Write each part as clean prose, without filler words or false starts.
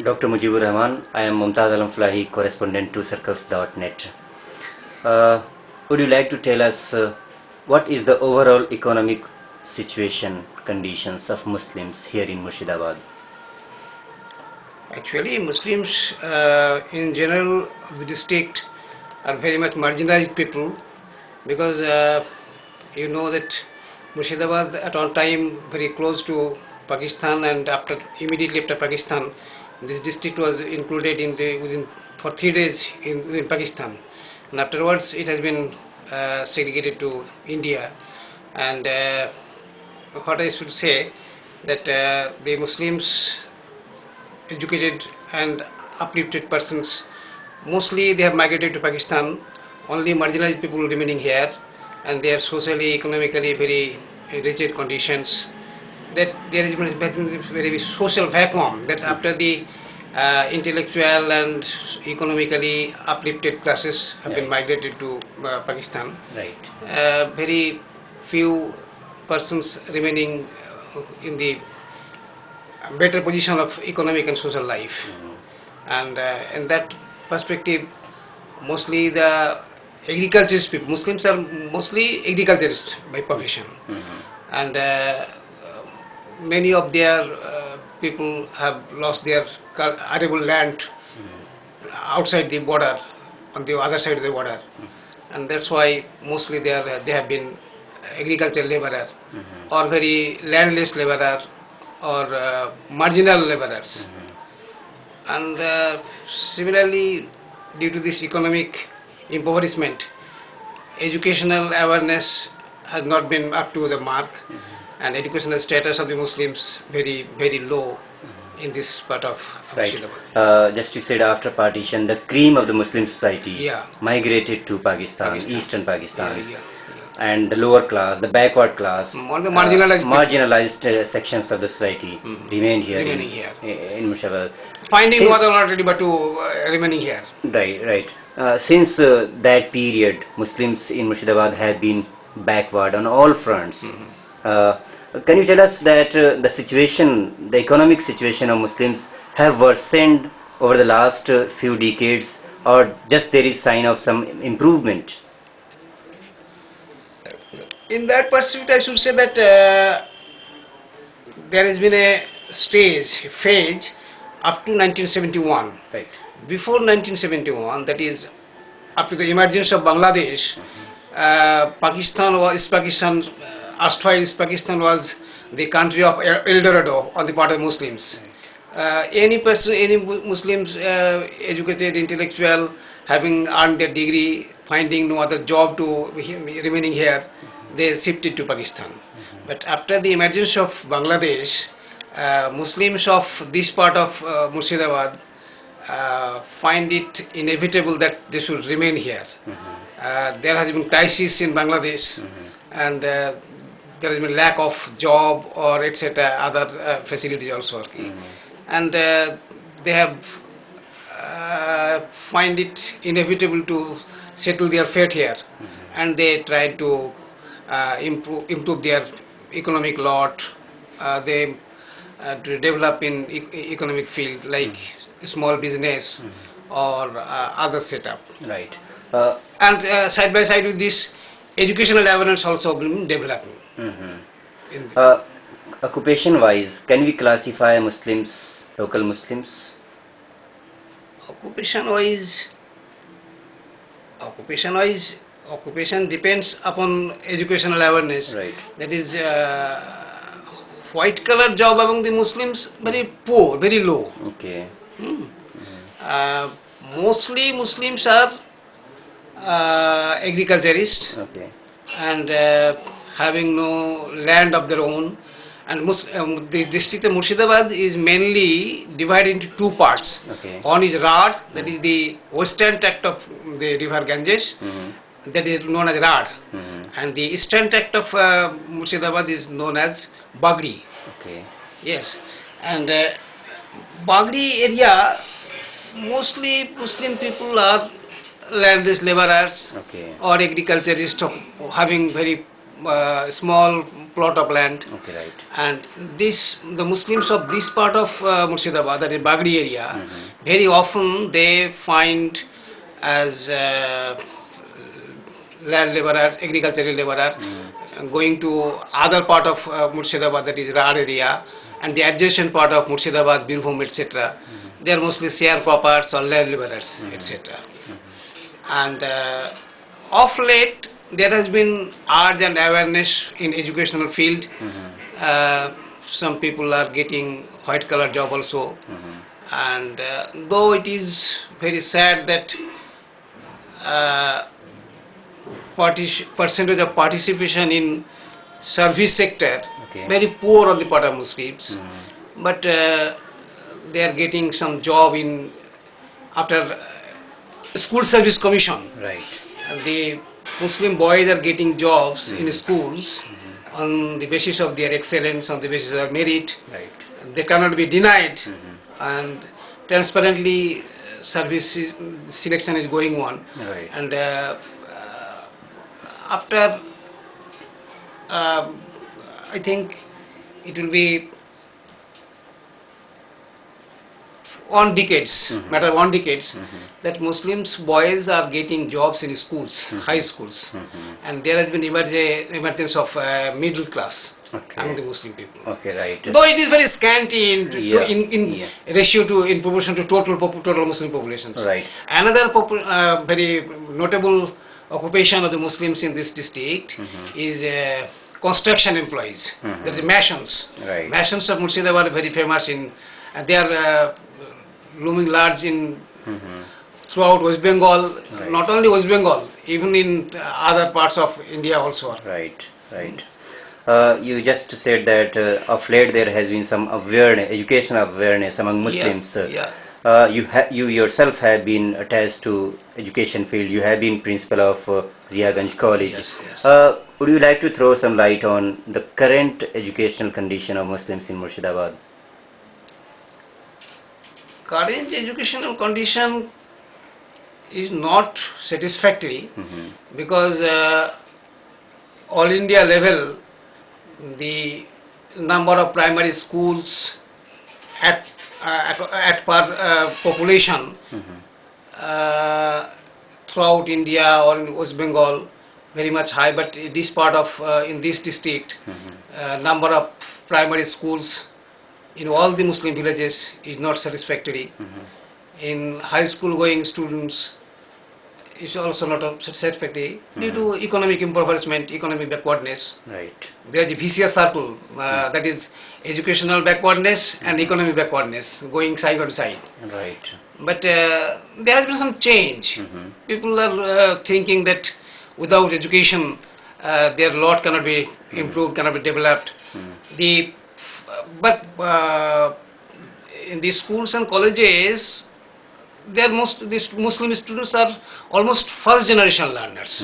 Dr. Mujibur Rahman. I am Mumtaz Falahi, correspondent to circles.net. Would you like to tell us what is the overall economic situation, conditions of Muslims here in Murshidabad? Actually, Muslims in general of the district are very much marginalized people because you know that Murshidabad at one time very close to Pakistan, and immediately after Pakistan, this district was included for 3 days in Pakistan, and afterwards it has been segregated to India. And what I should say that the Muslims, educated and uplifted persons, mostly they have migrated to Pakistan. Only marginalized people remaining here, and they are socially, economically very rigid conditions. That there is very social vacuum that after the intellectual and economically uplifted classes have been migrated to Pakistan. Right. Very few persons remaining in the better position of economic and social life. And in that perspective, mostly the agriculturist people, Muslims are mostly agriculturists by profession. And many of their people have lost their arable land outside the border, on the other side of the border, and that's why mostly they have been agricultural laborer or very landless laborer or marginal laborers. And similarly, due to this economic impoverishment, educational awareness has not been up to the mark, and educational status of the Muslims very, very low in this part of Murshidabad. Just you said after partition, the cream of the Muslim society migrated to Pakistan, eastern Pakistan. And the lower class, the backward class, the marginalized sections of the society remained here in Murshidabad. Finding no other alternative but to remaining here. Right. Since that period, Muslims in Murshidabad have been backward on all fronts. Can you tell us that the economic situation of Muslims have worsened over the last few decades, or just there is sign of some improvement? In that perspective, I should say that there has been a phase up to 1971. Right. Before 1971, that is after the emergence of Bangladesh, Pakistan was the country of El Dorado on the part of Muslims. Any Muslims, educated, intellectual, having earned their degree, finding no other job to remaining here, they shifted to Pakistan. But after the emergence of Bangladesh, Muslims of this part of Murshidabad find it inevitable that they should remain here. There has been crisis in Bangladesh, and there has been lack of job or etc. other facilities also, and they have find it inevitable to settle their fate here, and they try to improve their economic lot. They to develop in economic field like small business or other setup. Right. And side by side with this, educational awareness also been developing. Occupation-wise, can we classify Muslims, local Muslims? Occupation depends upon educational awareness. Right. That is, white collar job among the Muslims very poor, very low. Okay. Mostly Muslims are agriculturists. Okay. And having no land of their own. And the district of Murshidabad is mainly divided into two parts. Okay. One is Rad, that is the western tract of the river Ganges, that is known as Rad. And the eastern tract of Murshidabad is known as Bagri. Okay. Yes. And Bagri area, mostly Muslim people are landless laborers or agriculturists having very small plot of land. Okay, right. And the Muslims of this part of Murshidabad, that is Bagri area, very often they find as land laborers, agricultural laborers, going to other part of Murshidabad, that is Rar area, and the adjacent part of Murshidabad, Birbhum, etc. They are mostly sharecroppers or land laborers, etc. And of late, there has been urge and awareness in educational field. Some people are getting white collar job also. And though it is very sad that percentage of participation in service sector, very poor on the part of Muslims, but they are getting some job in after school service commission. Right. The Muslim boys are getting jobs in schools on the basis of their excellence, on the basis of their merit. Right. They cannot be denied, and transparently service selection is going on. Right. And after I think it will be matter of 1 decade, that Muslims boys are getting jobs in schools, high schools, and there has been emergence of middle class among the Muslim people. Okay, right. Though it is very scanty in ratio to, in proportion to total Muslim populations. Right. Another very notable occupation of the Muslims in this district is construction employees. There is masons. Right. Masons of Murshidabad are very famous in, and they are looming large in throughout West Bengal. Right. Not only West Bengal, even in other parts of India also. Right, right. You just said that of late there has been some awareness, educational awareness among Muslims. You yourself have been attached to education field. You have been principal of Ziaganj College. Yes, yes. Would you like to throw some light on the current educational condition of Muslims in Murshidabad? Current educational condition is not satisfactory because all India level, the number of primary schools at per population throughout India or in West Bengal very much high, but in this part of in this district, number of primary schools in all the Muslim villages is not satisfactory. In high school going students is also not satisfactory due to economic impoverishment, economic backwardness. Right. There is a vicious circle, that is educational backwardness and economic backwardness going side by side. Right. But there has been some change. People are thinking that without education their lot cannot be improved, cannot be developed. But in the schools and colleges, these Muslim students are almost first generation learners.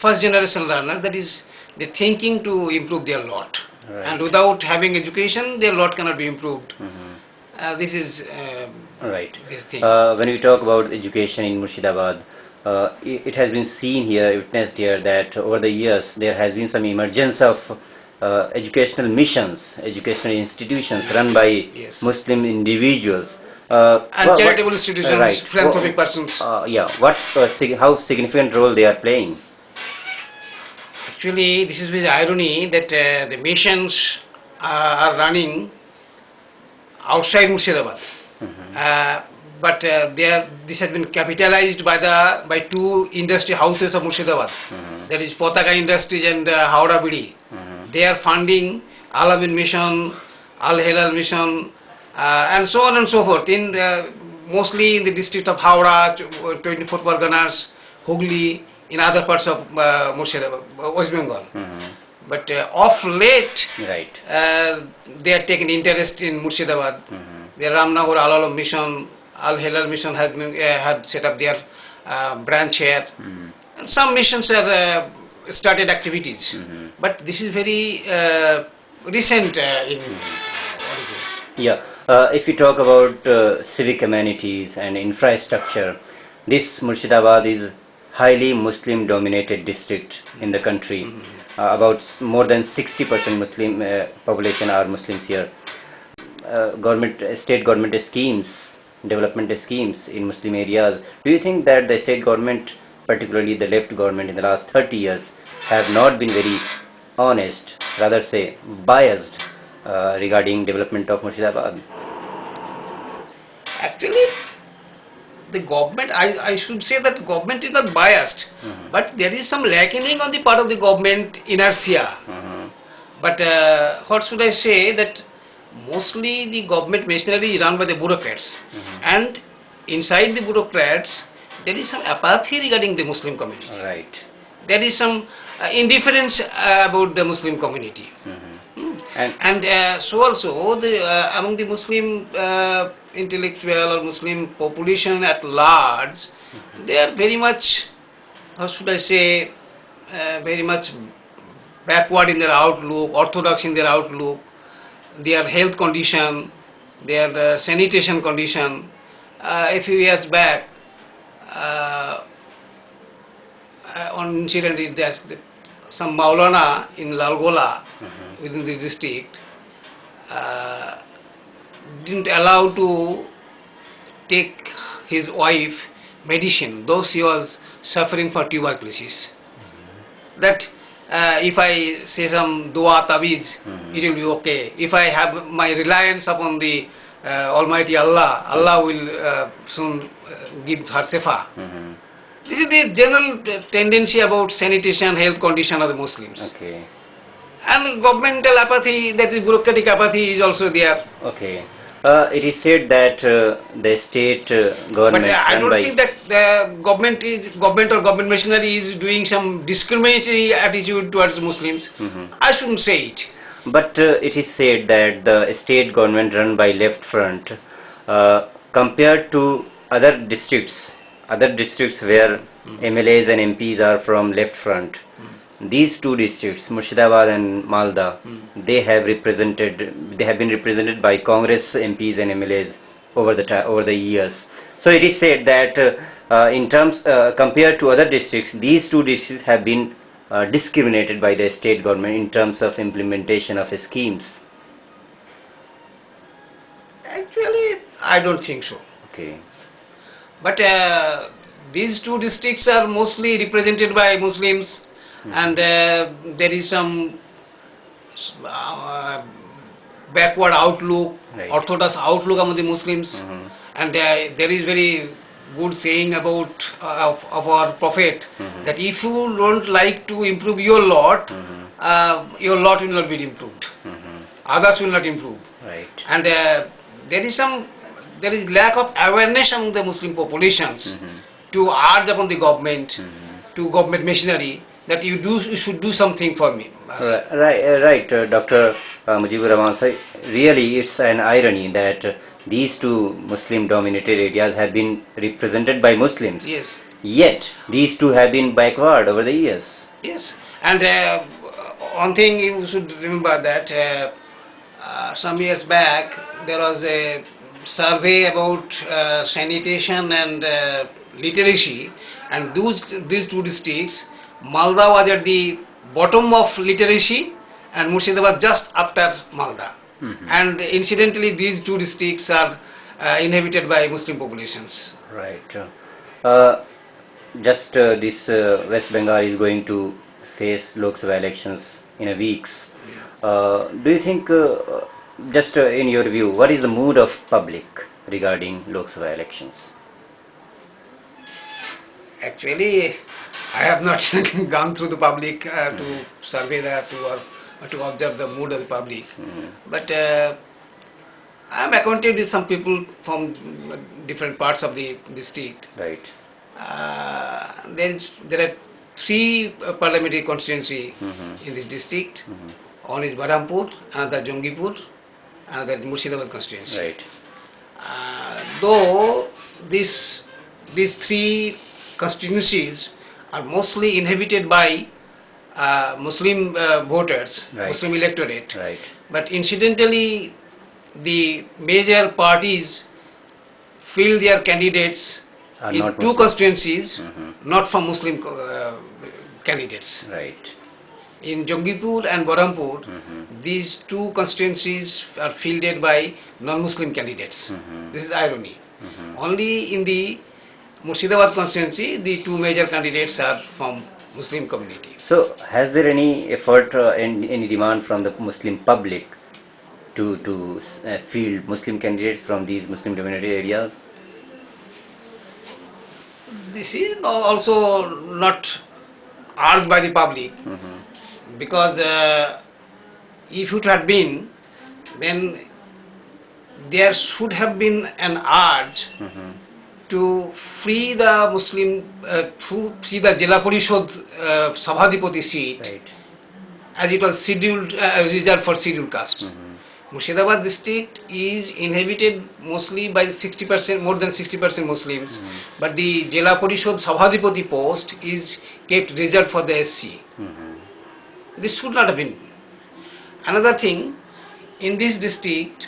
First generation learners, that is, they're thinking to improve their lot. Right. And without having education, their lot cannot be improved. This is right. this thing. When we talk about education in Murshidabad, it has been seen here, witnessed here, that over the years there has been some emergence of educational missions, educational institutions run by Muslim individuals. And charitable institutions, right. philanthropic persons. How significant role they are playing? Actually, this is with irony that the missions are running outside Murshidabad. But this has been capitalized by two industry houses of Murshidabad. That is Potaka Industries and Howrah Bidi. They are funding Al-Amin Mission, Al-Hilal Mission, and so on and so forth. In mostly in the district of Howrah, 24 Parganas, Hooghly, in other parts of Murshidabad, West Bengal. But of late, they are taking interest in Murshidabad. The Ramnagar Al-Alam Mission, Al-Hilal Mission had set up their branch here. And some missions have started activities. But this is very recent if you talk about civic amenities and infrastructure, this Murshidabad is highly Muslim dominated district in the country. About more than 60% Muslim population are Muslims here. State government schemes, development schemes in Muslim areas. Do you think that the state government, particularly the left government in the last 30 years, have not been very honest, rather say biased regarding development of Murshidabad? Actually, the government, I should say that government is not biased, but there is some lacking on the part of the government inertia. But what should I say, that mostly the government machinery is run by the bureaucrats, and inside the bureaucrats there is some apathy regarding the Muslim community. Right. There is some indifference about the Muslim community. And so also among the Muslim intellectual or Muslim population at large, they are very much, how should I say, very much backward in their outlook, orthodox in their outlook, their health condition, their sanitation condition. A few years back, on incident is that some Maulana in Lalgola within the district didn't allow to take his wife medicine, though she was suffering for tuberculosis. That if I say some dua tabiz, it will be okay. If I have my reliance upon the Almighty Allah, Allah will soon give her sefa. This is the general tendency about sanitation, health condition of the Muslims. Okay. And governmental apathy, that is bureaucratic apathy, is also there. Okay. It is said that the state government... But I don't think that the government or government machinery is doing some discriminatory attitude towards Muslims. I shouldn't say it. But it is said that the state government run by left front, compared to other districts where MLAs and MPs are from left front, these two districts, Murshidabad and Malda, they have been represented by Congress MPs and MLAs over the years. So it is said that in terms compared to other districts, these two districts have been discriminated by the state government in terms of implementation of schemes. Actually, I don't think so. Okay. But these two districts are mostly represented by Muslims, and there is some backward outlook, orthodox outlook among the Muslims, and there is very good saying about of our Prophet, that if you don't like to improve your lot will not be improved. Others will not improve. Right. And there is lack of awareness among the Muslim populations to urge upon the government, to government machinery, that you should do something for me. Right, Dr. Mujibur Rahman. Really, it's an irony that these two Muslim-dominated areas have been represented by Muslims. Yes. Yet, these two have been backward over the years. Yes. And one thing you should remember, that some years back there was a survey about sanitation and literacy, and these two districts, Malda was at the bottom of literacy and Murshidabad just after Malda. And incidentally, these two districts are inhabited by Muslim populations. Right. This West Bengal is going to face Lok Sabha elections in a weeks. Do you think, just in your view, what is the mood of public regarding Lok Sabha elections? Actually, I have not gone through the public to survey that to observe the mood of the public. But I am acquainted with some people from different parts of the district. Right. There are three parliamentary constituencies in this district. One is Barampur, another Jongipur, another Murshidabad constituency. Right. Though these three constituencies are mostly inhabited by Muslim voters, Muslim electorate, but incidentally the major parties fill their candidates in not two Muslim. constituencies, Mhm. not from Muslim candidates. Right. In Jongipur and Berhampur, Mhm. these two constituencies are fielded by non-Muslim candidates. Mhm. This is irony. Mhm. Only in the Murshidabad constituency, the two major candidates are from Muslim community. So, has there any effort and any demand from the Muslim public to field Muslim candidates from these Muslim-dominated areas? This is also not urged by the public, Mhm. because if it had been, then there should have been an urge Mhm. to free the Muslim, to free the Jila Parishad Sabhadipati seat, Right. as it was scheduled, reserved for scheduled castes. Mhm. Murshidabad district is inhabited mostly by 60%, more than 60% Muslims, but the Jila Parishad Sabhadipati post is kept reserved for the SC. Mhm. This should not have been. Another thing, in this district,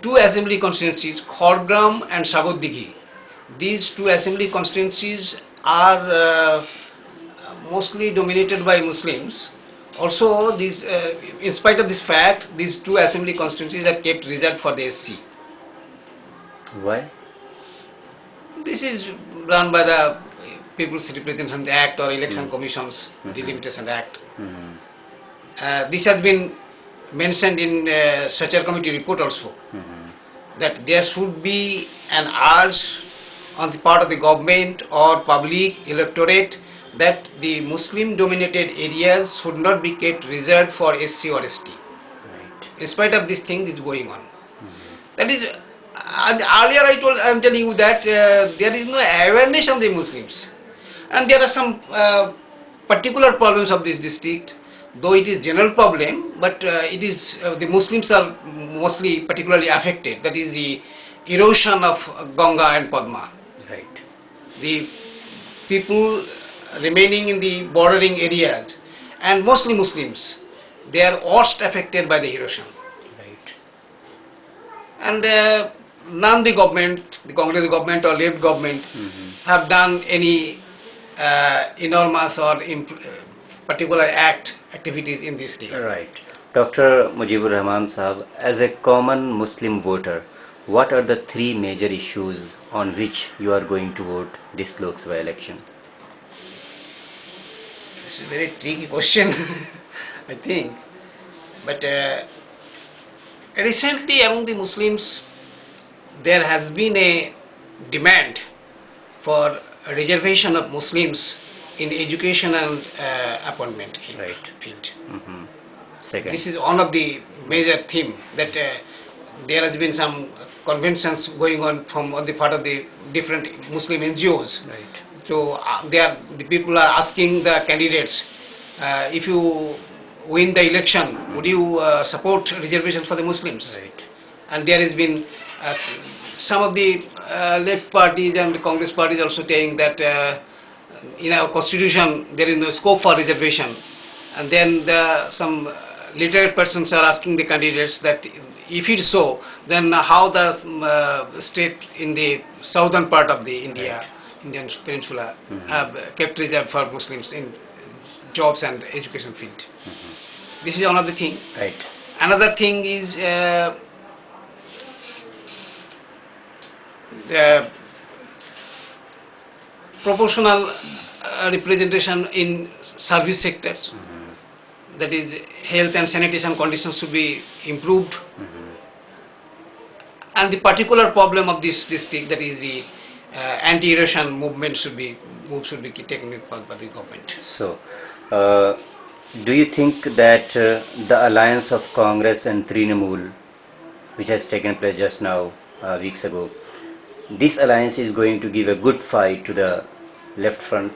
two assembly constituencies, Khorgram and Sagoddighi, these two assembly constituencies are mostly dominated by Muslims. Also, these, in spite of this fact, these two assembly constituencies are kept reserved for the SC. Why? This is run by the People's Representation Act or Election Commission's Delimitation Act. Mhm. This has been mentioned in Structure Committee report also, Mhm. that there should be an urge on the part of the government or public electorate that the Muslim dominated areas should not be kept reserved for SC or ST. Right. In spite of this thing is going on. Mhm. That is, earlier I am telling you that there is no awareness of the Muslims, and there are some particular problems of this district, though it is general problem, but it is the Muslims are mostly particularly affected. That is the erosion of Ganga and Padma. Right. The people remaining in the bordering areas, and mostly Muslims, they are worst affected by the erosion. Right. And none the government, the Congress government or left government, Mhm. have done any enormous or particular activities in this day. Right. Dr. Mujibur Rahman Sahab, as a common Muslim voter, what are the three major issues on which you are going to vote this Lok Sabha election? It's a very tricky question, I think. But recently among the Muslims, there has been a demand for a reservation of Muslims in educational appointment field. Right. Mhm. Second. This is one of the major theme, that there has been some conventions going on from on the part of the different Muslim NGOs. Right. So the people are asking the candidates, if you win the election, would you support reservations for the Muslims? Right. And there has been some of the left parties and the Congress parties also saying that in our constitution there is no scope for reservation. And then some literate persons are asking the candidates that if it is so, then how the state in the southern part of the India, Right. Indian peninsula, Mhm. have kept reserved for Muslims in jobs and education field. Mhm. This is another thing. Right. Another thing is the proportional representation in service sectors. Mhm. That is, health and sanitation conditions should be improved. Mhm. And the particular problem of this district, that is the anti-erosion movement, should be taken up by the government. So, do you think that the alliance of Congress and Trinamool, which has taken place just now, weeks ago, this alliance is going to give a good fight to the left front?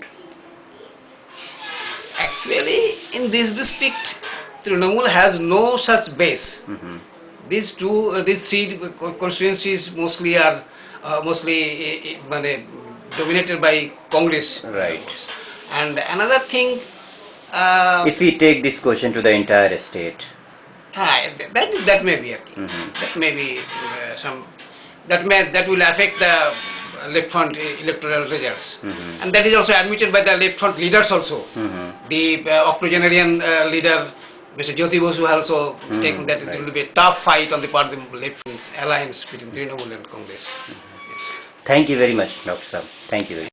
Actually, in this district, Trinamool has no such base. Mhm. These three constituencies mostly are dominated by Congress. Right. And another thing, If we take this question to the entire state, that may be a thing. Mhm. That may be that will affect the left front electoral results. And that is also admitted by the left front leaders also. The octogenarian leader, Mr. Jyoti Basu, has also taken that it will be a tough fight on the part of the left alliance between Trinamool and Congress. Yes. Thank you very much, Dr. Saab. Thank you very much.